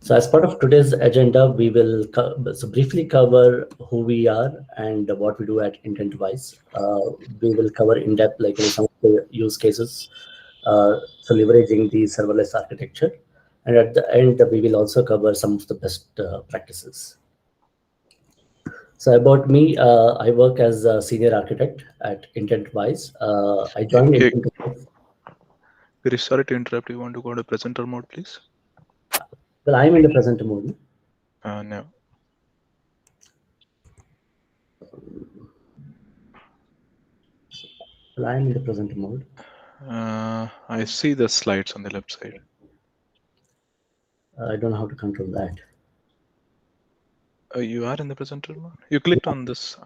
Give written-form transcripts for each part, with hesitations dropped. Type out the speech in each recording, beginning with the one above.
So as part of today's agenda, we will briefly cover who we are and what we do at IntentWise. We will cover in depth, some of the use cases, so leveraging the serverless architecture, and at the end, we will also cover some of the best practices. So about me, I work as a senior architect at IntentWise. I joined Okay, IntentWise. very sorry to interrupt. You want to go to presenter mode, please? Well, I'm in the present mode. No. Well, I'm in the present mode. I see the slides on the left side. I don't know how to control that. You are in the presenter mode. You clicked on this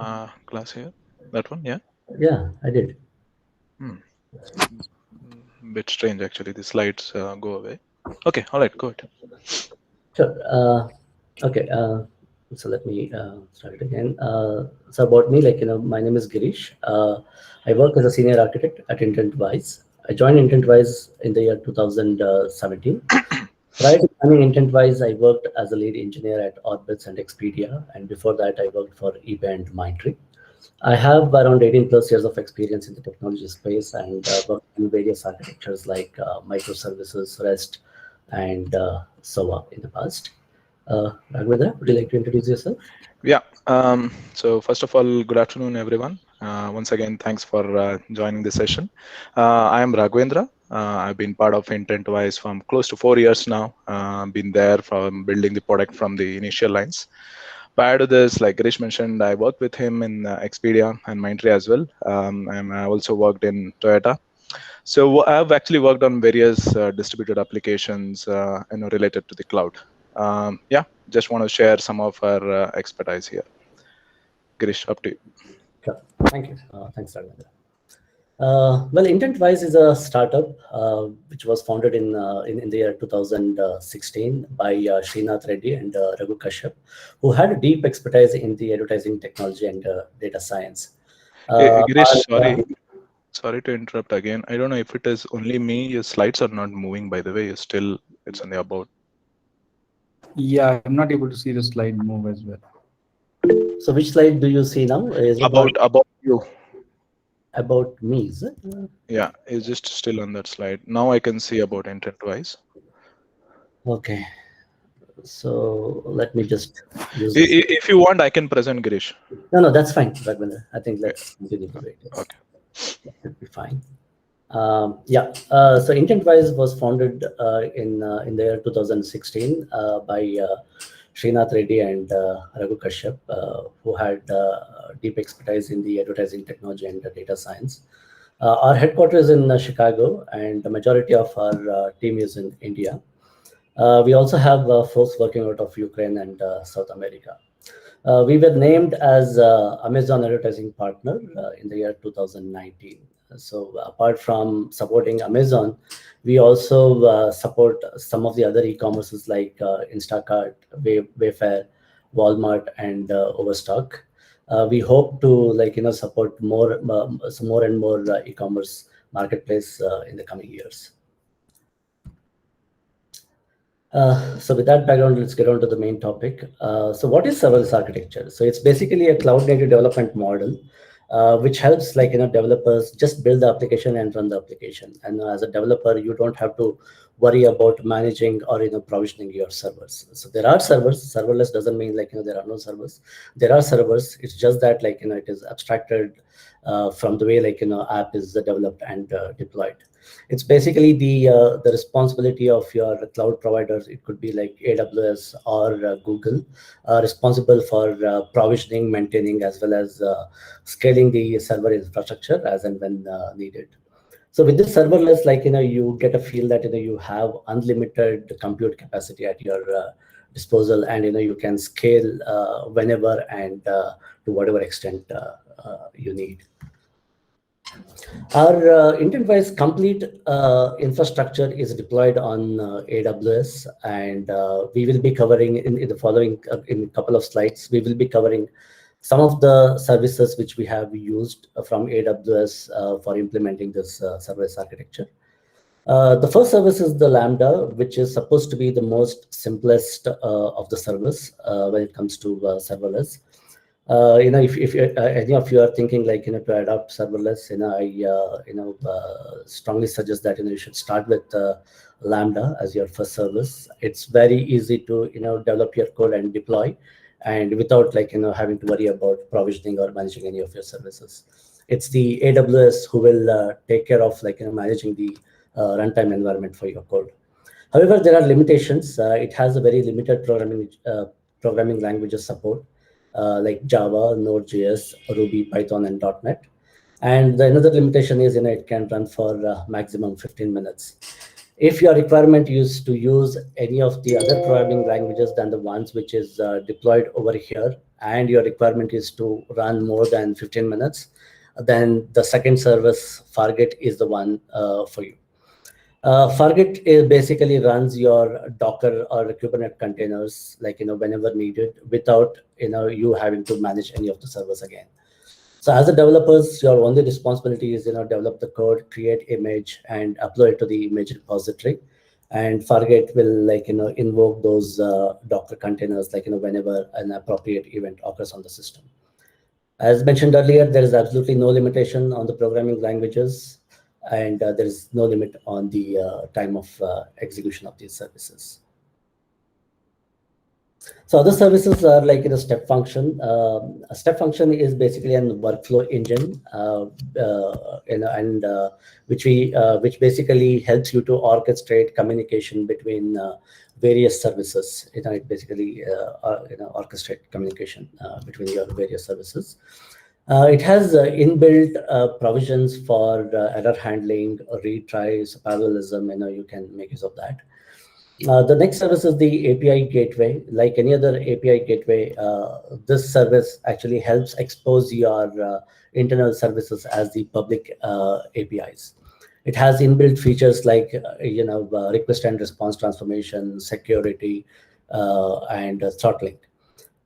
class here. That one, yeah. Yeah, I did. Bit strange actually. The slides go away. Okay, all right, go ahead. Sure. Okay. So let me start it again. So about me, my name is Girish. I work as a senior architect at IntentWise. I joined IntentWise in the year 2017. Prior to joining IntentWise, I worked as a lead engineer at Orbitz and Expedia, and before that, I worked for eBay and Mindtree. I have around 18 plus years of experience in the technology space and worked in various architectures like microservices, REST, and SOA in the past. Raghavendra, would you like to introduce yourself? Yeah. So first of all, good afternoon, everyone. Once again, thanks for joining the session. I am Raghavendra. I've been part of IntentWise from close to 4 years now. Been there from building the product from the initial lines. Prior to this, like Girish mentioned, I worked with him in Expedia and Mindtree as well. And I also worked in Toyota. So I've actually worked on various distributed applications, related to the cloud. Yeah, just want to share some of our expertise here. Girish, up to you. Sure. Thank you. Thanks, Raghavendra. Well, IntentWise is a startup which was founded in the year 2016 by Srinath Reddy and Raghu Kashyap, who had a deep expertise in the advertising technology and data science. Hey, Girish, Our, sorry to interrupt again. I don't know if it is only me. Your slides are not moving, by the way. It's on the about. Yeah, I'm not able to see the slide move as well. So which slide do you see now? Is it About you. About me, is it? Yeah, it's just still on that slide. Now I can see about IntentWise. Okay. So let me just use If you want, I can present Girish. No, that's fine, Raghavendra. I think let's continue the way it is. Okay. That should be fine. So IntentWise was founded in the year 2016 by Srinath Reddy and Raghu Kashyap, who had deep expertise in the advertising technology and data science. Our headquarters is in Chicago, and the majority of our team is in India. We also have folks working out of Ukraine and South America. We were named as Amazon advertising partner in the year 2019. So apart from supporting Amazon, we also support some of the other e-commerces like Instacart, Wayfair, Walmart, and Overstock. We hope to support some more and more e-commerce marketplace in the coming years. So with that background, let's get on to the main topic. So what is serverless architecture? So it's basically a cloud-native development model, which helps developers just build the application and run the application. And as a developer, you don't have to worry about managing or provisioning your servers. So there are servers. Serverless doesn't mean there are no servers. There are servers. It's just that it is abstracted from the way app is developed and deployed. It's basically the responsibility of your cloud providers. It could be like AWS or Google, responsible for provisioning, maintaining, as well as scaling the server infrastructure as and when needed. So with this serverless, you get a feel that you have unlimited compute capacity at your disposal, and you can scale whenever and to whatever extent you need. Our IntentWise complete infrastructure is deployed on AWS, and we will be covering in the following in a couple of slides. We will be covering some of the services which we have used from AWS for implementing this serverless architecture. The first service is the Lambda, which is supposed to be the most simplest of the service when it comes to serverless. If any of you are thinking like to adopt serverless, I strongly suggest that you should start with Lambda as your first service. It's very easy to develop your code and deploy, and without having to worry about provisioning or managing any of your services. It's the AWS who will take care of managing the runtime environment for your code. However, there are limitations. It has a very limited programming languages support, like Java, Node.js, Ruby, Python, and .NET. And another limitation is it can run for maximum 15 minutes. If your requirement is to use any of the other programming languages than the ones which is deployed over here, and your requirement is to run more than 15 minutes, then the second service, Fargate, is the one for you. Fargate basically runs your Docker or Kubernetes containers whenever needed, without you having to manage any of the servers again. So as a developers, your only responsibility is develop the code, create image, and upload it to the image repository. And Fargate will invoke those Docker containers whenever an appropriate event occurs on the system. As mentioned earlier, there is absolutely no limitation on the programming languages, and there is no limit on the time of execution of these services. So other services are like step function. A step function is basically a workflow engine, which basically helps you to orchestrate communication between various services. It basically orchestrate communication between your various services. It has inbuilt provisions for error handling, retries, parallelism. You can make use of that. The next service is the API gateway. Like any other API gateway, this service actually helps expose your internal services as the public APIs. It has inbuilt features like request and response transformation, security, and throttling.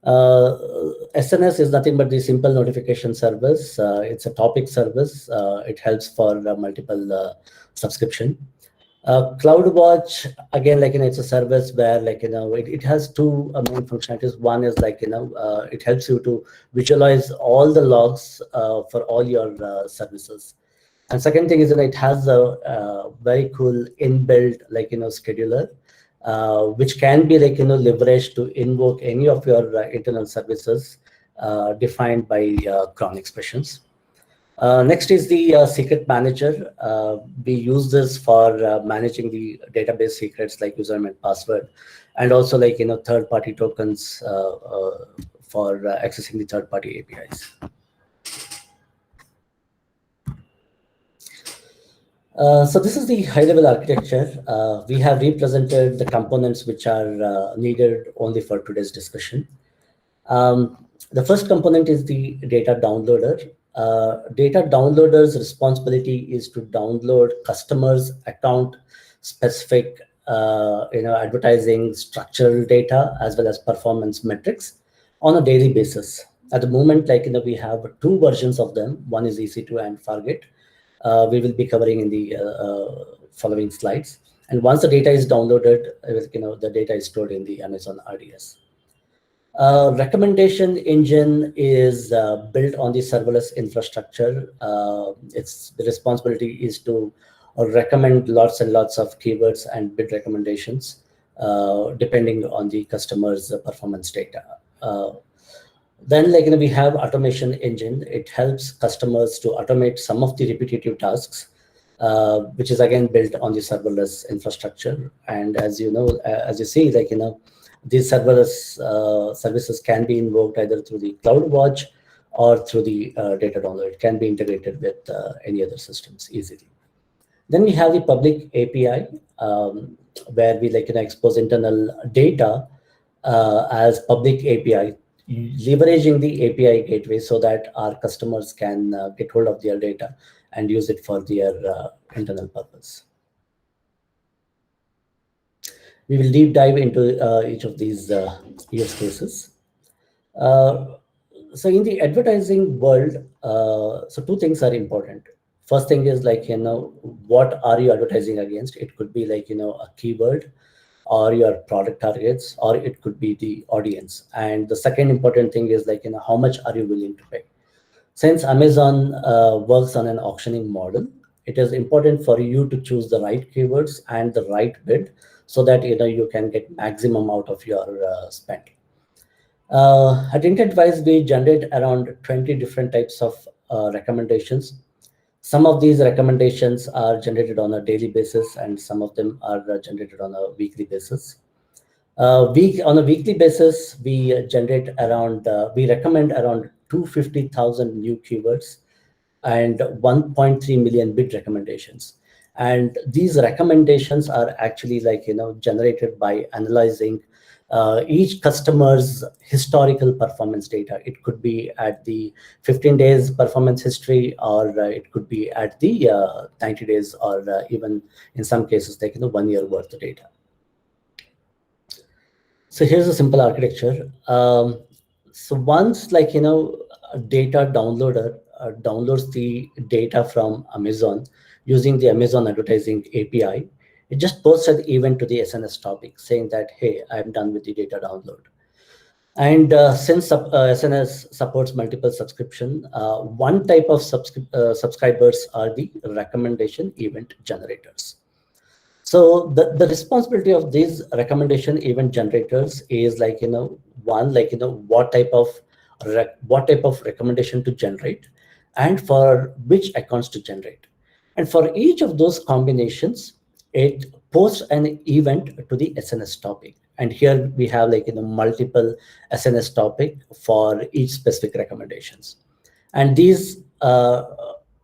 SNS is nothing but the simple notification service. It's a topic service. It helps for multiple subscription. CloudWatch, again, it's a service where it has two main functionalities. One is it helps you to visualize all the logs for all your services. And second thing is it has a very cool inbuilt scheduler, which can be leveraged to invoke any of your internal services defined by cron expressions. Next is the secret manager. We use this for managing the database secrets like username and password, and also third-party tokens for accessing the third-party APIs. So this is the high-level architecture. We have represented the components which are needed only for today's discussion. The first component is the data downloader. Data downloader's responsibility is to download customers' account specific advertising structural data as well as performance metrics on a daily basis. At the moment, we have two versions of them. One is EC2 and Fargate. We will be covering in the following slides. And once the data is downloaded, the data is stored in the Amazon RDS. Recommendation engine is built on the serverless infrastructure. The responsibility is to recommend lots and lots of keywords and bid recommendations depending on the customer's performance data. Then we have automation engine. It helps customers to automate some of the repetitive tasks, which is again built on the serverless infrastructure. And as you know, as you see, these serverless services can be invoked either through the CloudWatch or through the data download. It can be integrated with any other systems easily. Then we have the public API, where we expose internal data as public API, leveraging the API gateway so that our customers can get hold of their data and use it for their internal purpose. We will deep dive into each of these use cases. So in the advertising world, so two things are important. First thing is like, what are you advertising against? It could be like, a keyword or your product targets, or it could be the audience. And the second important thing is like, how much are you willing to pay? Since Amazon works on an auctioning model, it is important for you to choose the right keywords and the right bid so that you can get maximum out of your spend. At IntentWise, we generate around 20 different types of recommendations. Some of these recommendations are generated on a daily basis, and some of them are generated on a weekly basis. On a weekly basis, we we recommend around 250,000 new keywords and 1.3 million bid recommendations. And these recommendations are actually like, generated by analyzing each customer's historical performance data. It could be at the 15 days performance history, or it could be at the 90 days, or even in some cases, like 1 year worth of data. So here's a simple architecture. So once a data downloader downloads the data from Amazon using the Amazon Advertising API, it just posts an event to the SNS topic saying that, hey, I'm done with the data download. And since SNS supports multiple subscription, one type of subscribers are the recommendation event generators. So the responsibility of these recommendation event generators is like, one, like, what type of recommendation to generate, and for which accounts to generate. And for each of those combinations, it posts an event to the SNS topic. And here we have like, multiple SNS topic for each specific recommendations. And these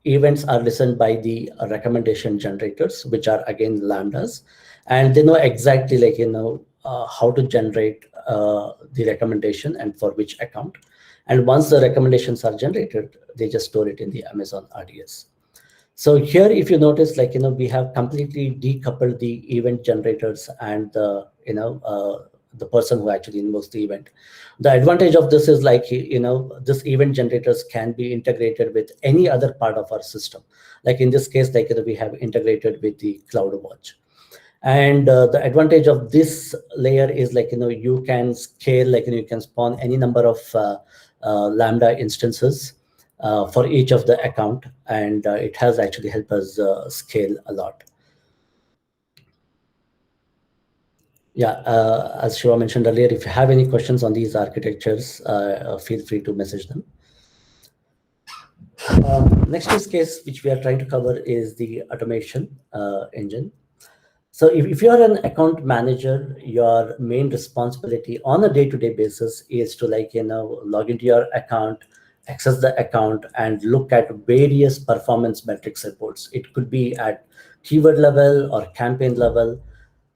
events are listened by the recommendation generators, which are again lambdas, and they know exactly like, how to generate the recommendation and for which account. And once the recommendations are generated, they just store it in the Amazon RDS. So here, if you notice, like, we have completely decoupled the event generators and the person who actually invokes the event. The advantage of this is like, this event generators can be integrated with any other part of our system. Like in this case, like, we have integrated with the CloudWatch. And the advantage of this layer is like, you can scale, like, you can spawn any number of Lambda instances for each of the account, and it has actually helped us scale a lot. Yeah, as Shiva mentioned earlier, if you have any questions on these architectures, feel free to message them. Next use case which we are trying to cover is the automation engine. So if you are an account manager, your main responsibility on a day-to-day basis is to like, log into your account, access the account, and look at various performance metrics reports. It could be at keyword level or campaign level,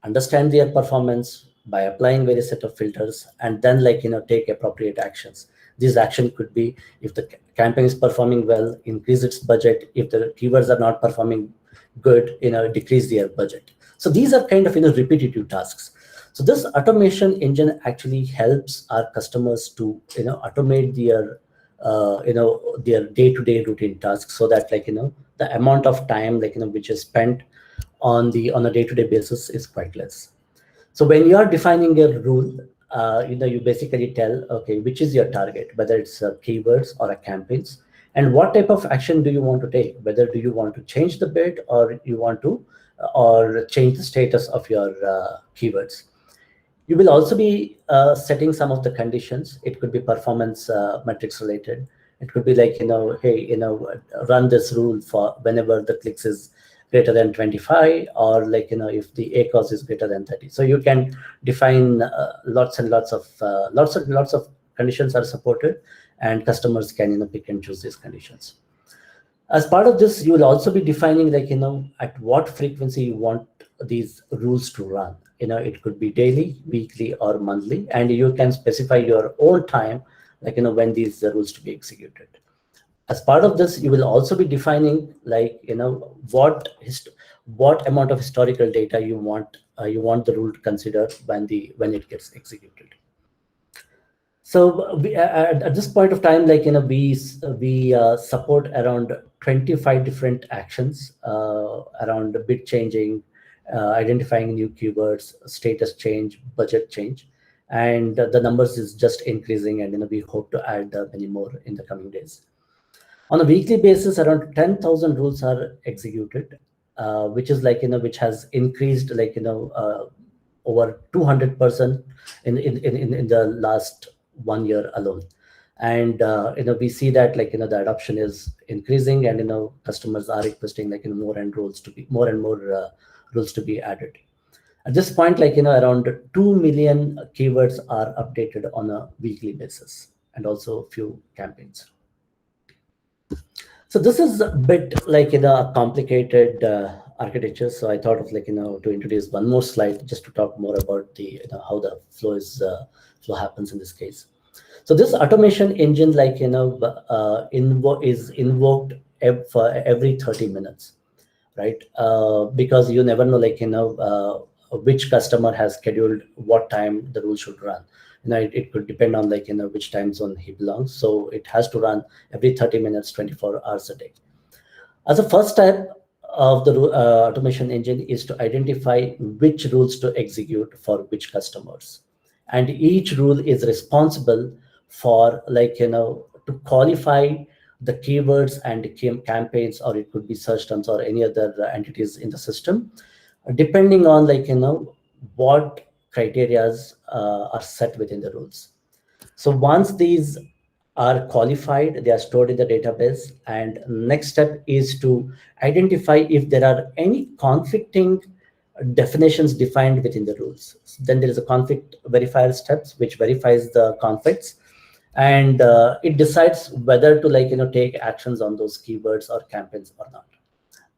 understand their performance by applying various set of filters, and then like, take appropriate actions. These actions could be, if the campaign is performing well, increase its budget. If the keywords are not performing good, decrease their budget. So these are kind of, repetitive tasks. So this automation engine actually helps our customers to, automate their, their day-to-day routine tasks, so that like, the amount of time like, which is spent on a day-to-day basis is quite less. So when you are defining a rule, you basically tell, okay, which is your target, whether it's keywords or a campaigns, and what type of action do you want to take? Whether do you want to change the bid, or you want to or change the status of your keywords. You will also be setting some of the conditions. It could be performance metrics related. It could be like, hey, run this rule for whenever the clicks is greater than 25, or like, if the ACoS is greater than 30. So you can define lots of conditions are supported, and customers can, pick and choose these conditions. As part of this, you will also be defining like, at what frequency you want these rules to run. It could be daily, weekly, or monthly, and you can specify your own time, like, when these rules to be executed. As part of this, you will also be defining like, what amount of historical data you want the rule to consider when it gets executed. So at this point of time, like we support around 25 different actions around bid changing, identifying new keywords, status change, budget change, and the numbers is just increasing, and we hope to add many more in the coming days. On a weekly basis, around 10,000 rules are executed, which is like which has increased like over 200% in the last 1 year alone. And we see that like the adoption is increasing, and customers are requesting like more and more rules to be added. At this point, like around 2 million keywords are updated on a weekly basis, and also a few campaigns. So this is a bit like a complicated architecture. So I thought of like to introduce one more slide just to talk more about the how the flow happens in this case. So this automation engine like is invoked for every 30 minutes, right? Because you never know like which customer has scheduled what time the rule should run. It could depend on like which time zone he belongs. So it has to run every 30 minutes, 24 hours a day. As a first step of the automation engine is to identify which rules to execute for which customers, and each rule is responsible for like to qualify the keywords and campaigns, or it could be search terms or any other entities in the system, depending on like what criterias are set within the rules. So once these are qualified, they are stored in the database, and next step is to identify if there are any conflicting definitions defined within the rules. Then there is a conflict verifier steps which verifies the conflicts, and it decides whether to like take actions on those keywords or campaigns or not.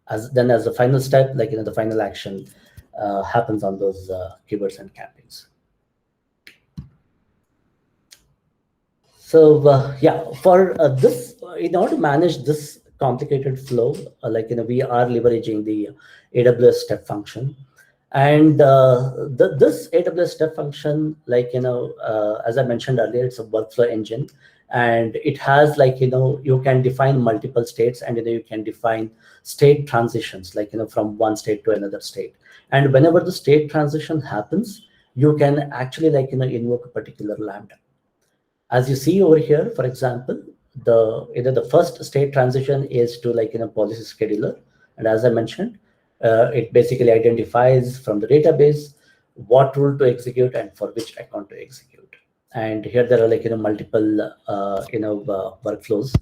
As the final step, like the final action happens on those keywords and campaigns. So yeah, for this, in order to manage this complicated flow, we are leveraging the AWS step function, and this AWS step function, like as I mentioned earlier, it's a workflow engine, and it has like you can define multiple states, and you can define state transitions, like from one state to another state. And whenever the state transition happens, you can actually like invoke a particular lambda. As you see over here, for example, the first state transition is to like policy scheduler, and as I mentioned, it basically identifies from the database what rule to execute and for which account to execute. And here there are like multiple workflows,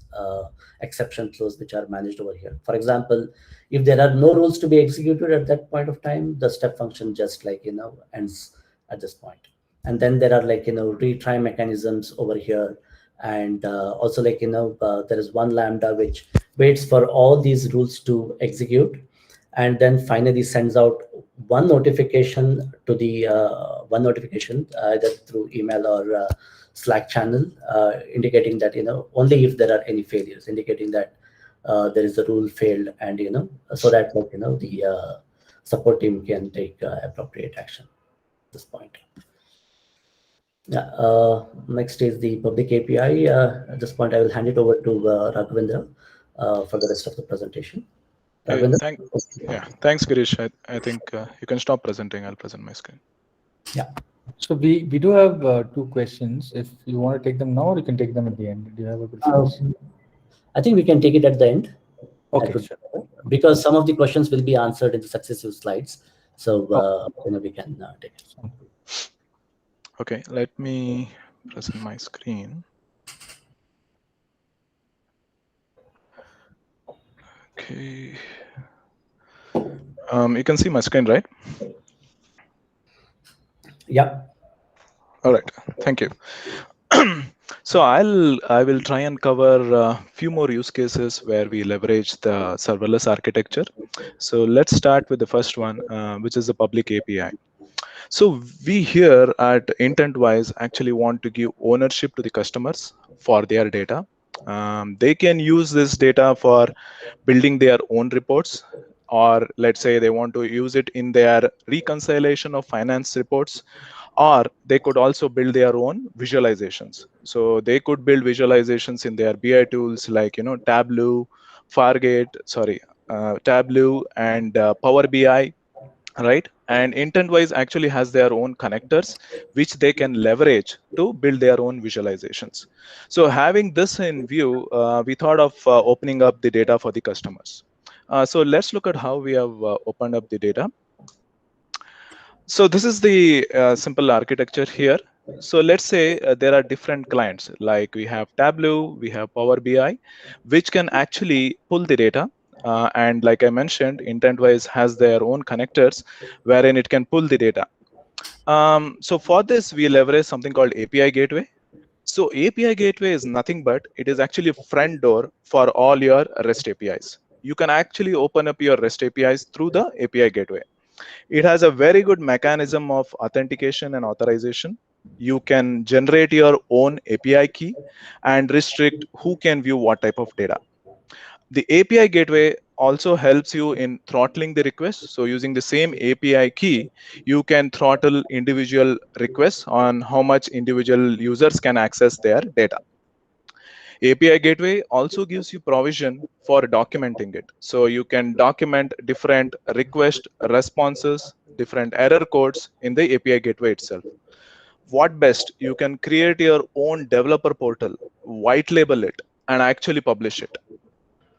exception flows which are managed over here. For example, if there are no rules to be executed at that point of time, the step function just like ends at this point. And then there are like retry mechanisms over here, and also like there is one lambda which waits for all these rules to execute, and then finally sends out one notification to the either through email or Slack channel, indicating that only if there are any failures, indicating that there is a rule failed, and so that like the support team can take appropriate action at this point. Yeah. Next is the public API. At this point, I will hand it over to Raghavendra for the rest of the presentation. Thanks, Girish. I think you can stop presenting. I'll present my screen. Yeah. So we do have 2 questions. If you want to take them now, or you can take them at the end. Do you have a preference? I think we can take it at the end. Okay. Sure. Because some of the questions will be answered in the successive slides. So we can take it. Okay, let me present my screen. Okay. You can see my screen, right? Yeah. All right. Thank you. So I will try and cover a few more use cases where we leverage the serverless architecture. So let's start with the first one, which is the public API. So we here at IntentWise actually want to give ownership to the customers for their data. They can use this data for building their own reports, or let's say they want to use it in their reconciliation of finance reports, or they could also build their own visualizations. So they could build visualizations in their BI tools like Tableau, Tableau and Power BI, right? And IntentWise actually has their own connectors which they can leverage to build their own visualizations. So having this in view, we thought of opening up the data for the customers. So let's look at how we have opened up the data. So this is the simple architecture here. So let's say there are different clients, like we have Tableau, we have Power BI, which can actually pull the data. And like I mentioned, IntentWise has their own connectors wherein it can pull the data. So for this, we leverage something called API Gateway. So API Gateway is nothing but it is actually a front door for all your REST APIs. You can actually open up your REST APIs through the API Gateway. It has a very good mechanism of authentication and authorization. You can generate your own API key and restrict who can view what type of data. The API gateway also helps you in throttling the request. So using the same API key, you can throttle individual requests on how much individual users can access their data. API gateway also gives you provision for documenting it. So you can document different request responses, different error codes in the API gateway itself. What best, you can create your own developer portal, white label it, and actually publish it.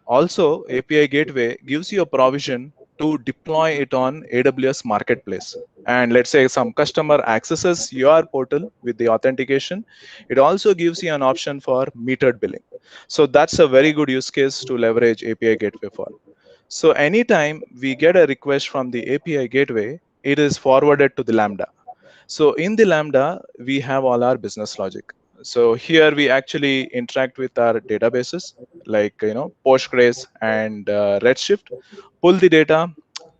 Also, API Gateway gives you a provision to deploy it on AWS Marketplace. And let's say some customer accesses your portal with the authentication, it also gives you an option for metered billing. So that's a very good use case to leverage API Gateway for. So anytime we get a request from the API Gateway, it is forwarded to the Lambda. So in the Lambda, we have all our business logic. So here we actually interact with our databases like Postgres and Redshift, pull the data,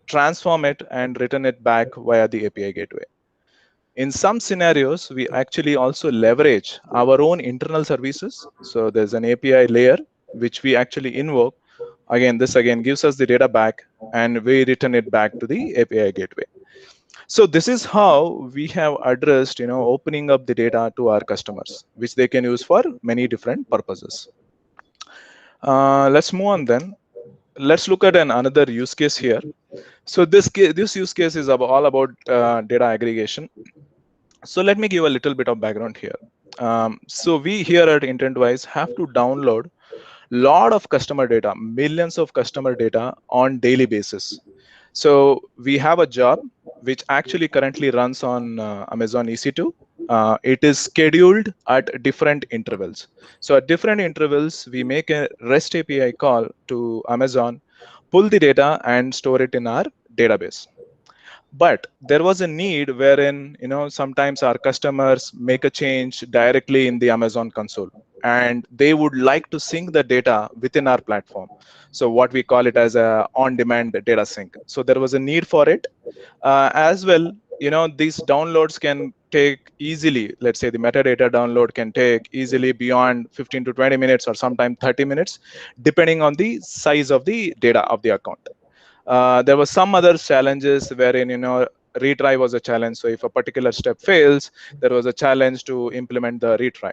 transform it, and return it back via the API gateway. In some scenarios, we actually also leverage our own internal services. So there's an API layer which we actually invoke. Again, this again gives us the data back, and we return it back to the API gateway. So this is how we have addressed, opening up the data to our customers, which they can use for many different purposes. Let's move on then. Let's look at another use case here. So this use case is all about data aggregation. So let me give a little bit of background here. So we here at IntentWise have to download lot of customer data, millions of customer data on daily basis. So we have a job which actually currently runs on Amazon EC2. It is scheduled at different intervals. So at different intervals, we make a REST API call to Amazon, pull the data and store it in our database. But there was a need wherein sometimes our customers make a change directly in the Amazon console, and they would like to sync the data within our platform. So what we call it as a on-demand data sync. So there was a need for it as well. These downloads can take easily, let's say the metadata download can take easily beyond 15 to 20 minutes or sometimes 30 minutes, depending on the size of the data of the account. There were some other challenges wherein retry was a challenge. So if a particular step fails, there was a challenge to implement the retry.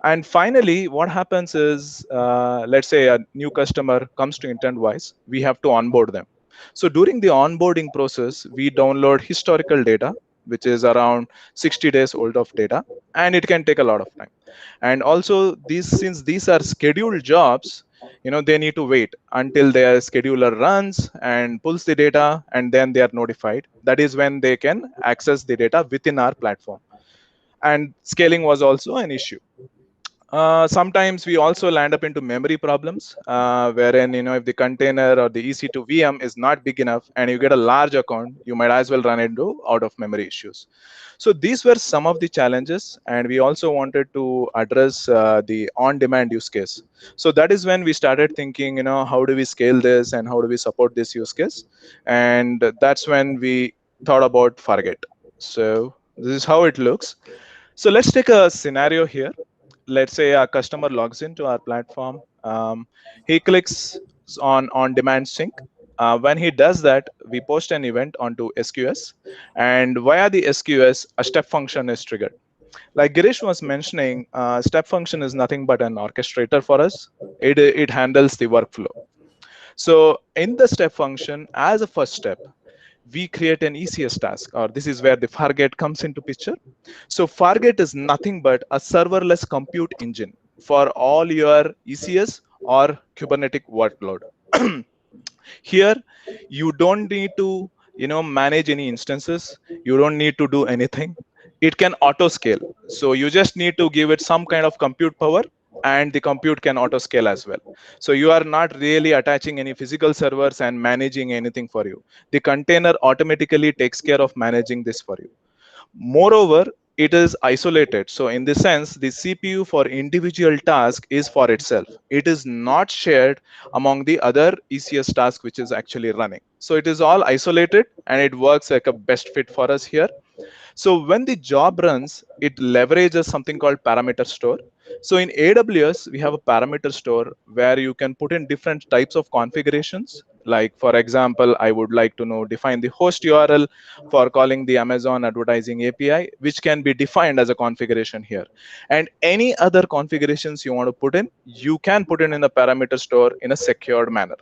And finally, what happens is, let's say a new customer comes to IntentWise, we have to onboard them. So during the onboarding process, we download historical data, which is around 60 days old of data, and it can take a lot of time. And also, since these are scheduled jobs, they need to wait until their scheduler runs and pulls the data, and then they are notified. That is when they can access the data within our platform. And scaling was also an issue. Sometimes we also land up into memory problems, wherein if the container or the EC2 VM is not big enough and you get a large account, you might as well run into out of memory issues. So these were some of the challenges, and we also wanted to address the on-demand use case. So that is when we started thinking, how do we scale this and how do we support this use case? And that's when we thought about Fargate. So this is how it looks. So let's take a scenario here. Let's say a customer logs into our platform. He clicks on demand sync. When he does that, we post an event onto SQS, and via the SQS, a step function is triggered. Like Girish was mentioning, step function is nothing but an orchestrator for us. It handles the workflow. So in the step function, as a first step, we create an ECS task, or this is where the Fargate comes into picture. So Fargate is nothing but a serverless compute engine for all your ECS or Kubernetes workload. Here, you don't need to, manage any instances. You don't need to do anything. It can auto scale. So you just need to give it some kind of compute power, and the compute can auto scale as well. So you are not really attaching any physical servers and managing anything for you. The container automatically takes care of managing this for you. Moreover, it is isolated. So in this sense, the CPU for individual task is for itself. It is not shared among the other ECS task which is actually running. So it is all isolated, and it works like a best fit for us here. So when the job runs, it leverages something called parameter store. So in AWS, we have a parameter store where you can put in different types of configurations. Like, for example, I would like to define the host URL for calling the Amazon advertising API, which can be defined as a configuration here. And any other configurations you want to put in, you can put in the parameter store in a secured manner.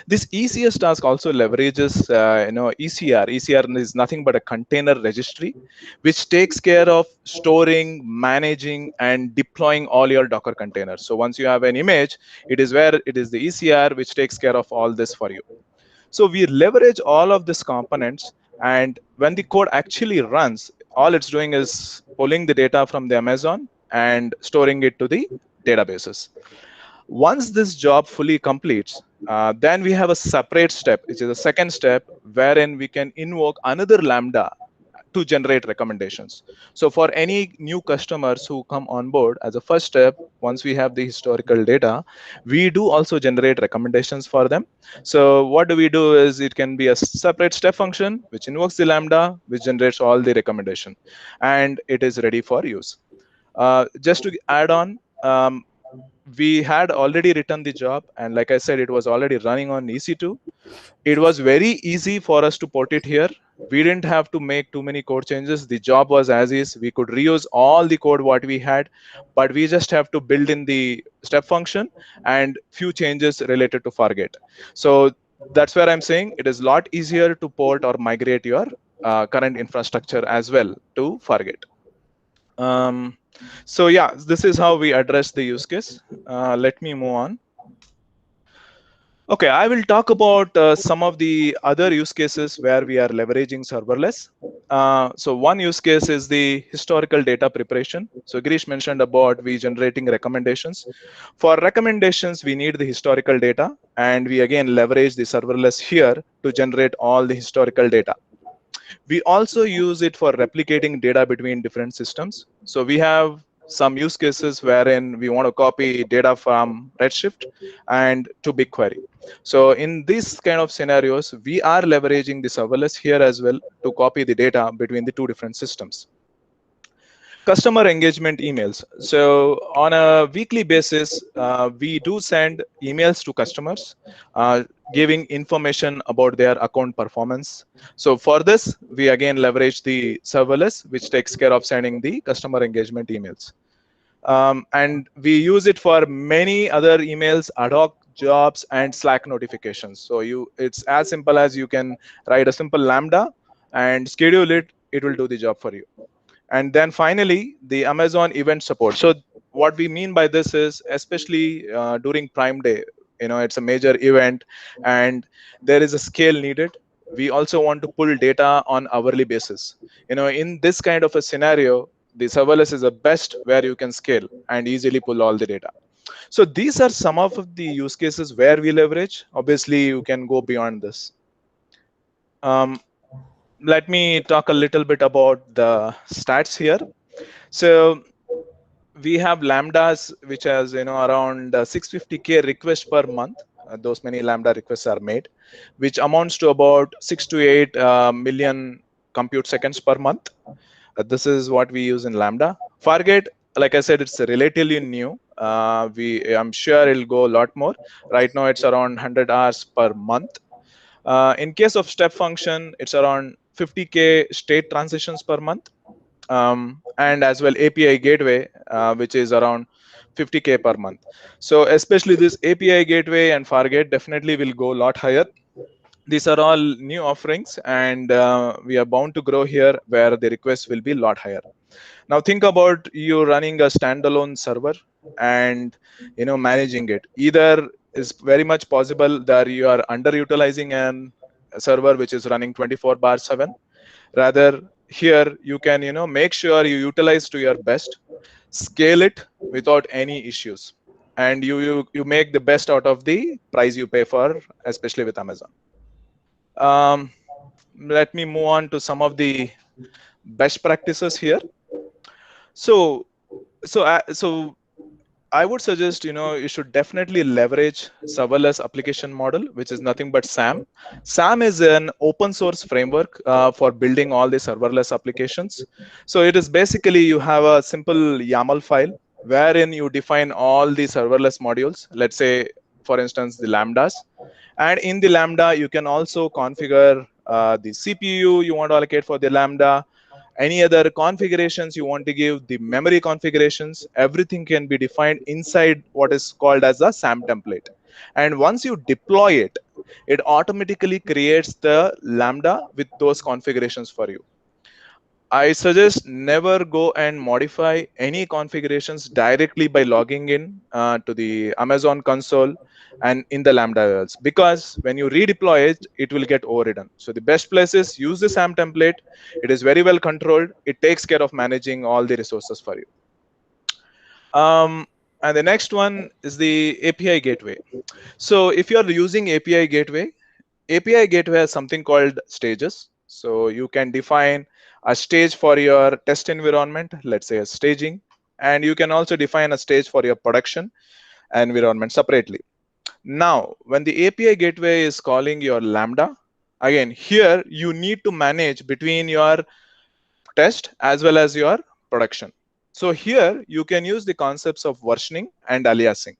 This ECS task also leverages ECR. ECR is nothing but a container registry, which takes care of storing, managing, and deploying all your Docker containers. So once you have an image, it is the ECR which takes care of all this for you. So we leverage all of these components, and when the code actually runs, all it's doing is pulling the data from the Amazon and storing it to the databases. Once this job fully completes, then we have a separate step, which is a second step, wherein we can invoke another Lambda to generate recommendations. So for any new customers who come on board, as a first step, once we have the historical data, we do also generate recommendations for them. So what do we do is, it can be a separate step function which invokes the Lambda, which generates all the recommendation, and it is ready for use. Just to add on, we had already written the job, and like I said, it was already running on EC2. It was very easy for us to port it here. We didn't have to make too many code changes. The job was as is. We could reuse all the code what we had, but we just have to build in the step function and few changes related to Fargate. So that's where I'm saying it is a lot easier to port or migrate your current infrastructure as well to Fargate. So yeah, this is how we address the use case. Let me move on. Okay, I will talk about some of the other use cases where we are leveraging serverless. So one use case is the historical data preparation. So Girish mentioned about we generating recommendations. For recommendations, we need the historical data, and we again leverage the serverless here to generate all the historical data. We also use it for replicating data between different systems. So we have some use cases wherein we want to copy data from Redshift and to BigQuery. So in these kind of scenarios, we are leveraging the serverless here as well to copy the data between the two different systems. Customer engagement emails. So on a weekly basis, we do send emails to customers giving information about their account performance. So for this, we again leverage the serverless, which takes care of sending the customer engagement emails. And we use it for many other emails, ad hoc jobs, and Slack notifications. So it's as simple as you can write a simple Lambda and schedule it. It will do the job for you. And then finally, the Amazon event support. So what we mean by this is, especially during Prime Day, it's a major event and there is a scale needed. We also want to pull data on hourly basis. In this kind of a scenario, the serverless is the best where you can scale and easily pull all the data. So these are some of the use cases where we leverage. Obviously, you can go beyond this. Let me talk a little bit about the stats here. So we have Lambdas, which has around 650K requests per month. Those many Lambda requests are made, which amounts to about 6 to 8 million compute seconds per month. This is what we use in Lambda. Fargate, like I said, it's relatively new. I'm sure it'll go a lot more. Right now, it's around 100 hours per month. In case of step function, it's around 50K state transitions per month. And as well API gateway, which is around 50K per month. So especially this API gateway and Fargate definitely will go a lot higher. These are all new offerings, and we are bound to grow here where the requests will be a lot higher. Now think about you running a standalone server and managing it. Either is very much possible that you are underutilizing a server which is running 24/7. Rather, here you can make sure you utilize to your best, scale it without any issues, and you make the best out of the price you pay for, especially with Amazon. Let me move on to some of the best practices here. So I would suggest you should definitely leverage serverless application model, which is nothing but SAM. SAM is an open source framework for building all the serverless applications. So it is basically you have a simple YAML file wherein you define all the serverless modules. Let's say, for instance, the Lambdas, and in the Lambda you can also configure the CPU you want to allocate for the Lambda. Any other configurations you want to give, the memory configurations, everything can be defined inside what is called as a SAM template. And once you deploy it, it automatically creates the Lambda with those configurations for you. I suggest never go and modify any configurations directly by logging in to the Amazon console and in the Lambda URLs, because when you redeploy it, it will get overridden. So the best place is use the SAM template. It is very well controlled. It takes care of managing all the resources for you. And the next one is the API gateway. So if you are using API gateway has something called stages. So you can define a stage for your test environment, let's say a staging, and you can also define a stage for your production environment separately. Now, when the API gateway is calling your Lambda, again, here you need to manage between your test as well as your production. So here you can use the concepts of versioning and aliasing.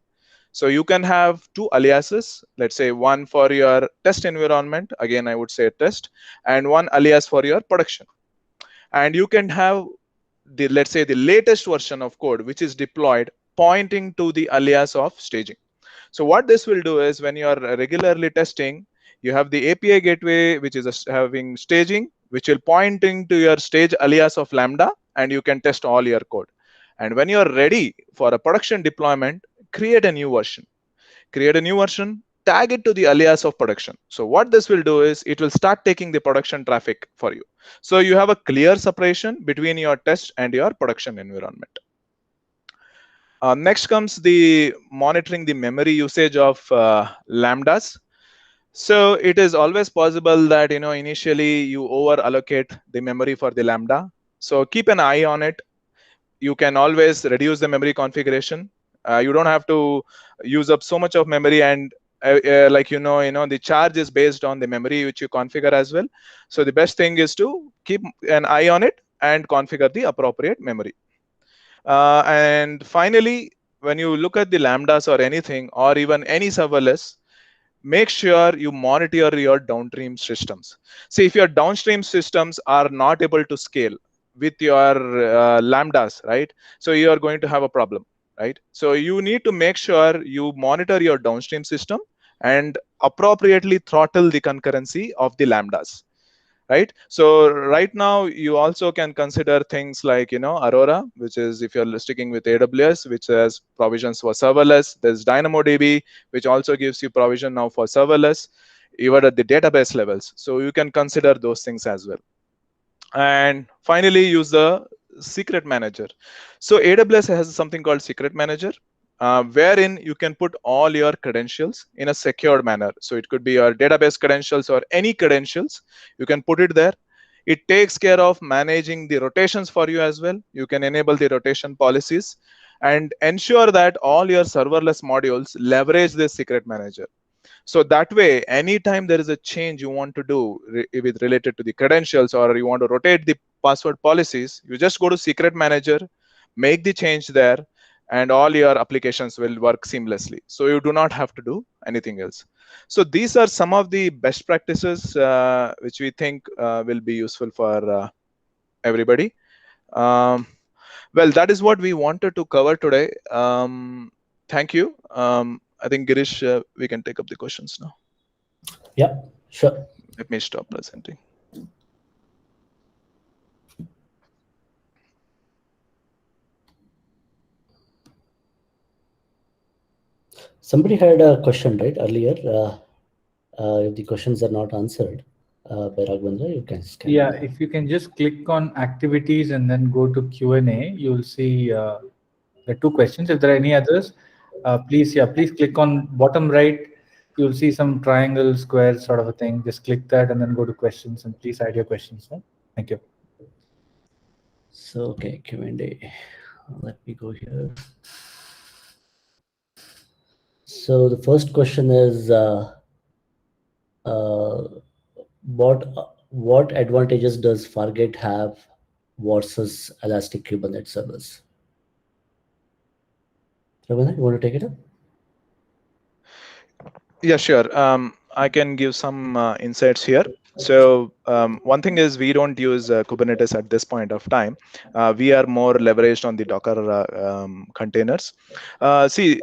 So you can have two aliases, let's say one for your test environment, again I would say test, and one alias for your production. And you can have the, let's say, the latest version of code which is deployed pointing to the alias of staging. So what this will do is when you are regularly testing, you have the API gateway which is having staging, which will pointing to your stage alias of Lambda, and you can test all your code. And when you are ready for a production deployment, create a new version. Tag it to the alias of production. So what this will do is it will start taking the production traffic for you. So you have a clear separation between your test and your production environment. Next comes the monitoring the memory usage of Lambdas. So it is always possible that initially you over allocate the memory for the Lambda. So keep an eye on it. You can always reduce the memory configuration. You don't have to use up so much of memory, and the charge is based on the memory which you configure as well. So the best thing is to keep an eye on it and configure the appropriate memory. And finally, when you look at the Lambdas or anything, or even any serverless, make sure you monitor your downstream systems. See, if your downstream systems are not able to scale with your Lambdas, right? So you are going to have a problem, right? So you need to make sure you monitor your downstream system and appropriately throttle the concurrency of the Lambdas, right? So right now you also can consider things like Aurora, which is if you're sticking with AWS, which has provisions for serverless. There's DynamoDB, which also gives you provision now for serverless, even at the database levels. So you can consider those things as well. And finally, use the secret manager. So AWS has something called secret manager, wherein you can put all your credentials in a secured manner. So it could be your database credentials or any credentials. You can put it there. It takes care of managing the rotations for you as well. You can enable the rotation policies and ensure that all your serverless modules leverage this secret manager. So that way, anytime there is a change you want to do with related to the credentials, or you want to rotate the password policies, you just go to secret manager, make the change there, and all your applications will work seamlessly. So you do not have to do anything else. So these are some of the best practices which we think will be useful for everybody. Well, that is what we wanted to cover today. Thank you. I think Girish, we can take up the questions now. Yeah, sure. Let me stop presenting. Somebody had a question, right, earlier. If the questions are not answered by Raghavendra, you can scan. Yeah, if you can just click on activities and then go to Q&A, you'll see the 2 questions. If there are any others, please click on bottom right. You'll see some triangle, square sort of a thing. Just click that and then go to questions, and please add your questions. Yeah? Thank you. So, okay, Q&A. Let me go here. So the first question is, what advantages does Fargate have versus Elastic Kubernetes servers? Ravindra, you want to take it up? Yeah, sure. I can give some insights here. So one thing is we don't use Kubernetes at this point of time. We are more leveraged on the Docker containers. See,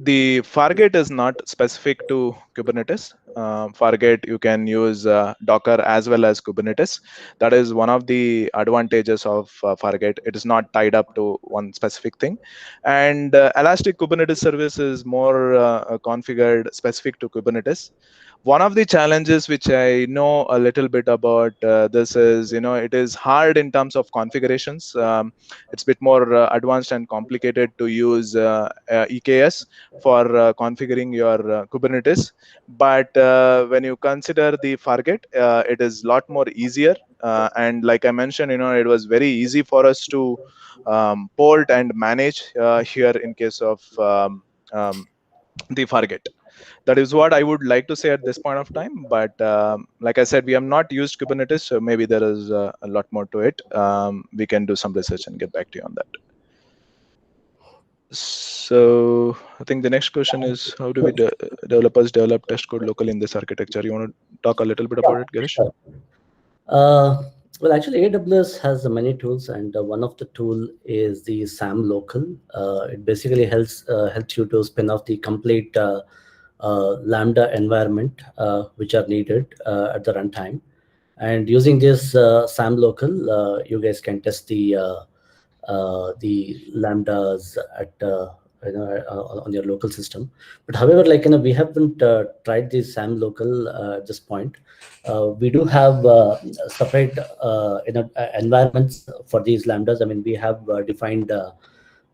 the Fargate is not specific to Kubernetes. Fargate, you can use Docker as well as Kubernetes. That is one of the advantages of Fargate. It is not tied up to one specific thing. And Elastic Kubernetes Service is more configured specific to Kubernetes. One of the challenges which I know a little bit about this is, it is hard in terms of configurations. It's a bit more advanced and complicated to use EKS for configuring your Kubernetes. But when you consider the Fargate, it is a lot more easier. And like I mentioned, it was very easy for us to port and manage here in case of the Fargate. That is what I would like to say at this point of time. But like I said, we have not used Kubernetes, so maybe there is a lot more to it. We can do some research and get back to you on that. So I think the next question is, how do we developers develop test code locally in this architecture? You want to talk a little bit about it, Girish? Sure. Well, actually, AWS has many tools, and one of the tool is the SAM local. It basically helps you to spin off the complete Lambda environment which are needed at the runtime. And using this SAM local, you guys can test the Lambdas at on your local system. But however, we haven't tried the SAM local at this point. We do have separate environments for these Lambdas. I mean, we have defined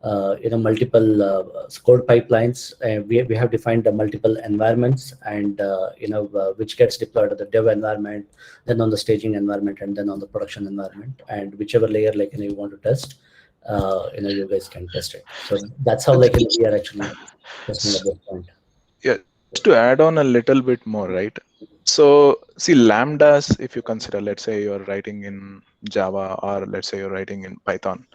multiple code pipelines. We have defined multiple environments, and which gets deployed at the dev environment, then on the staging environment, and then on the production environment. And whichever layer you want to test, you guys can test it. So that's how we are actually testing at this point. Yeah, just to add on a little bit more, right? So see, Lambdas, if you consider, let's say you're writing in Java, or let's say you're writing in Python,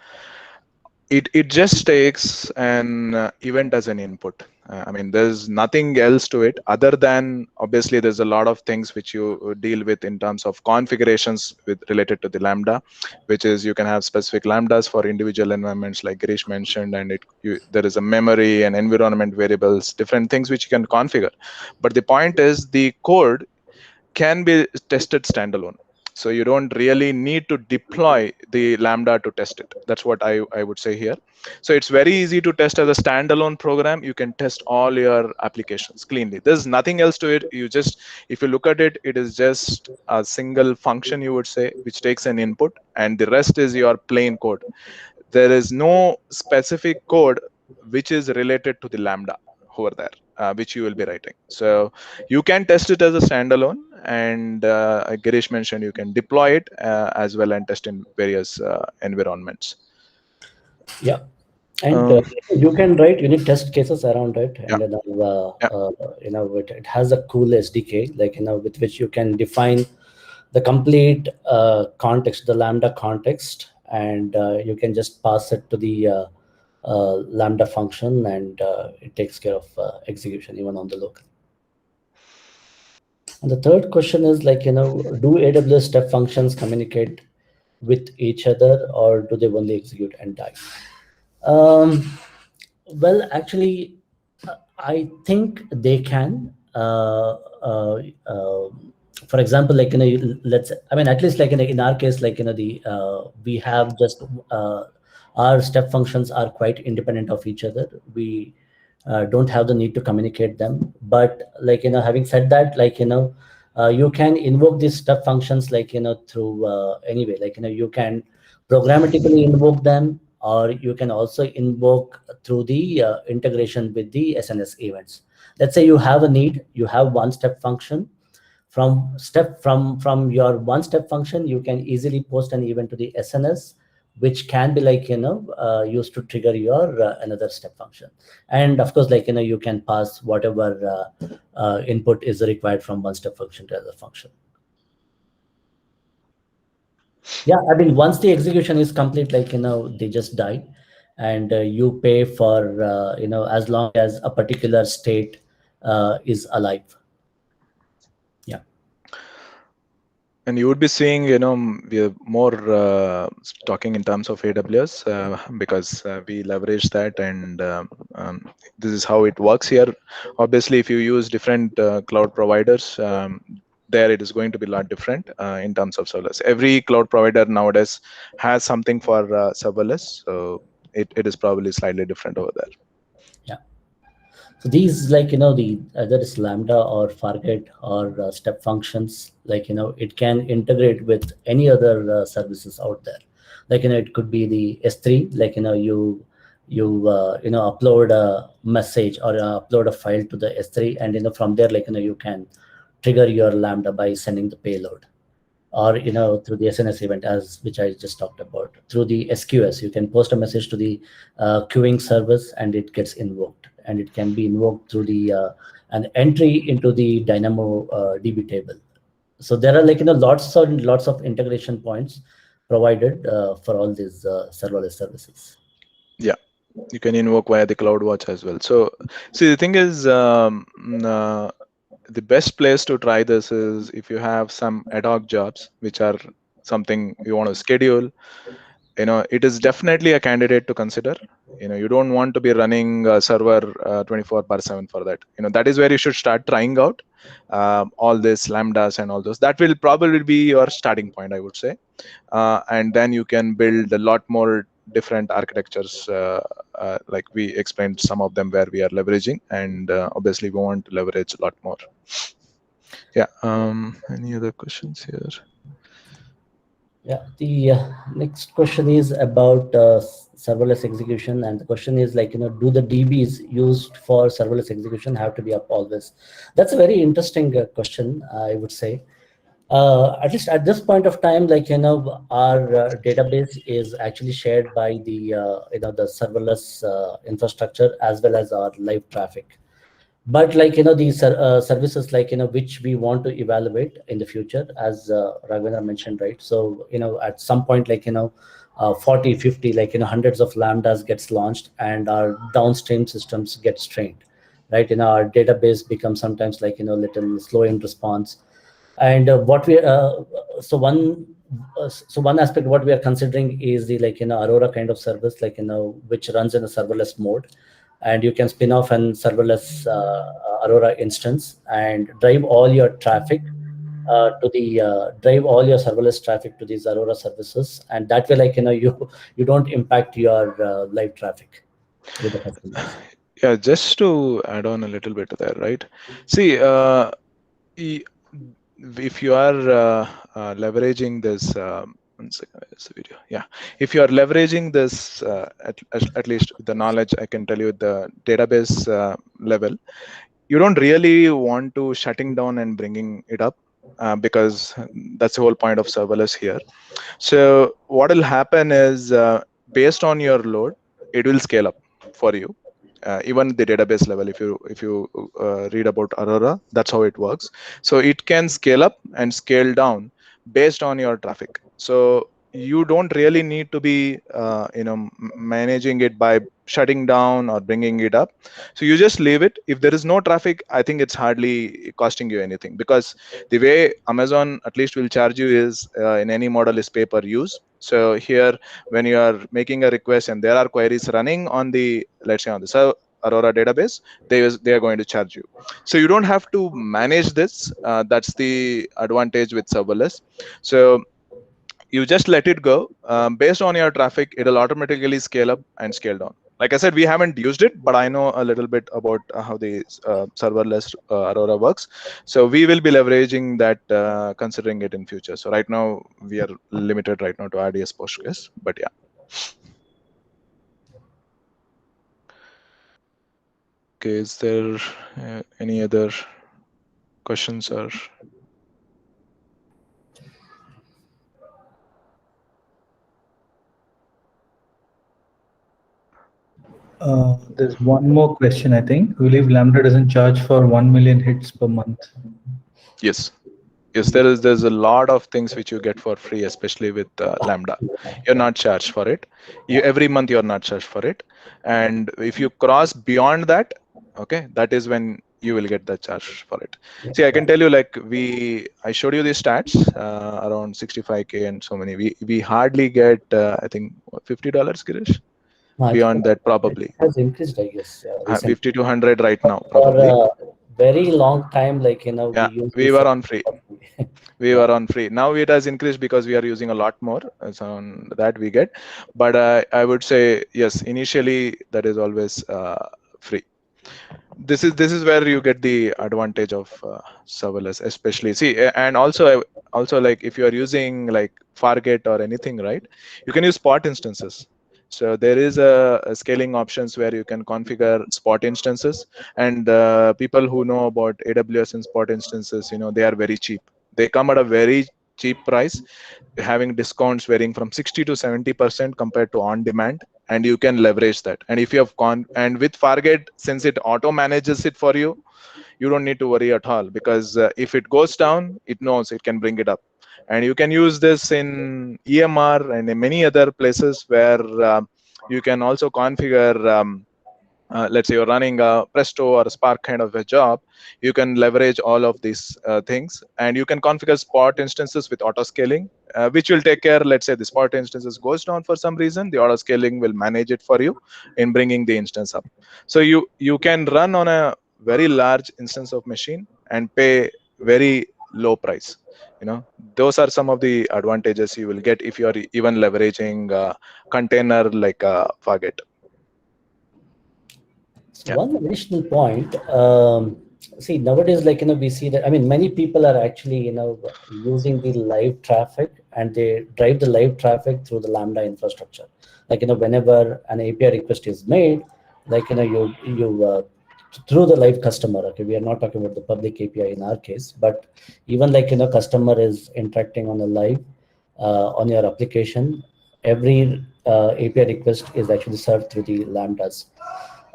it just takes an event as an input. I mean, there's nothing else to it other than, obviously, there's a lot of things which you deal with in terms of configurations related to the Lambda, which is you can have specific Lambdas for individual environments like Girish mentioned, and there is a memory and environment variables, different things which you can configure. But the point is the code can be tested standalone. So you don't really need to deploy the Lambda to test it. That's what I would say here. So it's very easy to test as a standalone program. You can test all your applications cleanly. There's nothing else to it. If you look at it, it is just a single function, you would say, which takes an input, and the rest is your plain code. There is no specific code which is related to the Lambda over there, which you will be writing. So you can test it as a standalone, and Girish mentioned you can deploy it as well and test in various environments. Yeah, and you can write unit test cases around it, and it has a cool SDK, with which you can define the complete context, the Lambda context, and you can just pass it to the Lambda function, and it takes care of execution even on the local. And the third question is like, do AWS step functions communicate with each other, or do they only execute and die? Well, actually, I think they can. For example, like, let's, I mean, at least like in our case, like, we have just our step functions are quite independent of each other. We don't have the need to communicate them. But like, having said that, like, you can invoke these step functions like, through anyway, like, you can programmatically invoke them, or you can also invoke through the integration with the SNS events. Let's say you have a need, you have one step function. From your one step function, you can easily post an event to the SNS, which can be like, used to trigger your another step function. And of course, like, you can pass whatever input is required from one step function to another function. Yeah, I mean, once the execution is complete, like, they just die, and you pay for, as long as a particular state is alive. Yeah. And you would be seeing, we are more talking in terms of AWS because we leverage that, and this is how it works here. Obviously, if you use different cloud providers, there it is going to be a lot different in terms of serverless. Every cloud provider nowadays has something for serverless, so it is probably slightly different over there. Yeah. So these, like, the either is Lambda or Fargate or step functions, like, it can integrate with any other services out there. Like, it could be the S3, like, you upload a message or upload a file to the S3, and from there, like, you can trigger your Lambda by sending the payload, or through the SNS event, as which I just talked about. Through the SQS, you can post a message to the queuing service, and it gets invoked, and it can be invoked through the an entry into the Dynamo DB table. So there are, like, lots of integration points provided for all these serverless services. Yeah, you can invoke via the CloudWatch as well. So see, the thing is, the best place to try this is if you have some ad hoc jobs, which are something you want to schedule. It is definitely a candidate to consider. You don't want to be running a server 24/7 for that. That is where you should start trying out all this Lambdas and all those. That will probably be your starting point, I would say. And then you can build a lot more different architectures, like we explained some of them where we are leveraging, and obviously we want to leverage a lot more. Yeah. Any other questions here? Yeah, the next question is about serverless execution, and the question is like, do the DBs used for serverless execution have to be up always? That's a very interesting question, I would say. At least at this point of time, like, our database is actually shared by the the serverless infrastructure as well as our live traffic. But like, these services, like, which we want to evaluate in the future, as Raghvendra mentioned, right? So at some point, like, 40, 50, like, hundreds of Lambdas gets launched, and our downstream systems get strained, right? Our database becomes sometimes like, little slow in response. And what we so one aspect what we are considering is the, like, Aurora kind of service, like, which runs in a serverless mode, and you can spin off an serverless Aurora instance and drive all your traffic to the drive all your serverless traffic to these Aurora services, and that way, like, you don't impact your live traffic with the customers. Yeah, just to add on a little bit to that, right? See, if you are leveraging this, one second, where's the video? Yeah, if you are leveraging this, at least the knowledge, I can tell you the database level, you don't really want to shutting down and bringing it up, because that's the whole point of serverless here. So what will happen is, based on your load, it will scale up for you. Even the database level, if you read about Aurora, that's how it works. So it can scale up and scale down based on your traffic. So you don't really need to be managing it by shutting down or bringing it up. So you just leave it. If there is no traffic, I think it's hardly costing you anything, because the way Amazon at least will charge you is in any model is pay per use. So here, when you are making a request and there are queries running on the, let's say on the Aurora database, they are going to charge you. So you don't have to manage this. That's the advantage with serverless. So you just let it go. Based on your traffic, it'll automatically scale up and scale down. Like I said, we haven't used it, but I know a little bit about how the serverless Aurora works. So we will be leveraging that, considering it in future. So right now we are limited right now to RDS Postgres, but yeah. Okay, is there any other questions or? There's one more question, I think. We believe Lambda doesn't charge for 1 million hits per month. Yes. Yes, there's a lot of things which you get for free, especially with Lambda. You're not charged for it. Every month you're not charged for it. And if you cross beyond that, okay, that is when you will get the charge for it. See, I can tell you, like I showed you the stats around 65K and so many. We hardly get I think $50, Girish. No, Beyond that, probably it has increased, I guess. 50 to 100 right now, probably. For a very long time, like Yeah, we were on free. We were on free. Now it has increased because we are using a lot more. So on that we get, but I would say yes. Initially, that is always free. This is where you get the advantage of serverless, especially. See, and also like if you are using like Fargate or anything, right? You can use spot instances. So there is a scaling options where you can configure spot instances, and people who know about AWS and spot instances, they are very cheap. They come at a very cheap price, having discounts varying from 60 to 70% compared to on demand, and you can leverage that. And if you have and with Fargate, since it auto manages it for you, you don't need to worry at all, because if it goes down, it knows it can bring it up. And you can use this in EMR and in many other places where you can also configure let's say you're running a Presto or a Spark kind of a job. You can leverage all of these things, and you can configure spot instances with auto scaling, which will take care. Let's say the spot instances goes down for some reason, the auto scaling will manage it for you in bringing the instance up. So you can run on a very large instance of machine and pay very low price. Those are some of the advantages you will get if you are even leveraging container like Fargate. So one additional point, see, nowadays, like, we see that, I mean, many people are actually, using the live traffic, and they drive the live traffic through the Lambda infrastructure. Like, whenever an API request is made, like, you through the live customer, okay, we are not talking about the public API in our case, but even like, customer is interacting on a live, on your application, every API request is actually served through the Lambdas.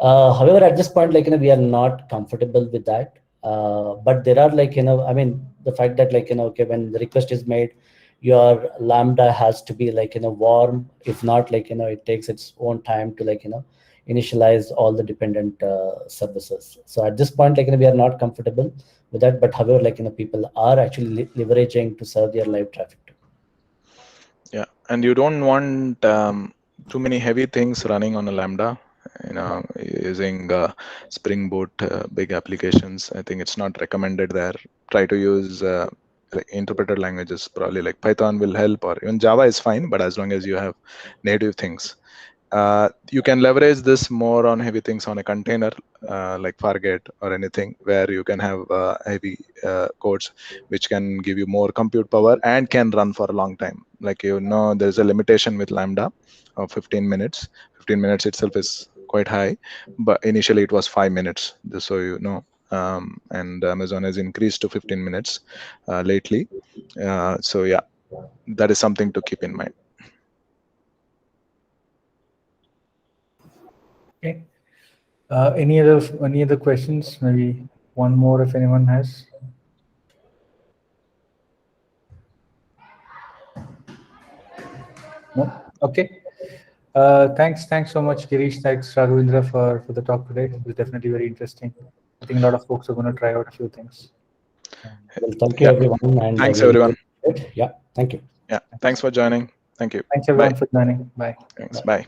However, at this point, like, we are not comfortable with that. But there are like, I mean, the fact that like, okay, when the request is made, your Lambda has to be like, warm. If not, like, it takes its own time to like, initialize all the dependent services. So at this point, like, we are not comfortable with that. But however, like, people are actually leveraging to serve their live traffic too. Yeah, and you don't want too many heavy things running on a Lambda. Using Spring Boot big applications, I think it's not recommended there. Try to use interpreted languages, probably like Python will help, or even Java is fine, but as long as you have native things. You can leverage this more on heavy things on a container like Fargate or anything, where you can have heavy codes which can give you more compute power and can run for a long time. Like, there's a limitation with Lambda of 15 minutes. 15 minutes itself is quite high, but initially it was 5 minutes, just so you know. And Amazon has increased to 15 minutes lately. So yeah, that is something to keep in mind. Okay. Any other questions? Maybe one more if anyone has. Okay. Thanks so much, Girish. Thanks, Raghavendra, for the talk today. It was definitely very interesting. I think a lot of folks are going to try out a few things. Well, thank you, Yeah. everyone. And Thanks, we everyone. Yeah, thank you. Yeah. Thanks for joining. Thank you. Thanks, everyone, Bye. for joining. Bye. Thanks. Bye.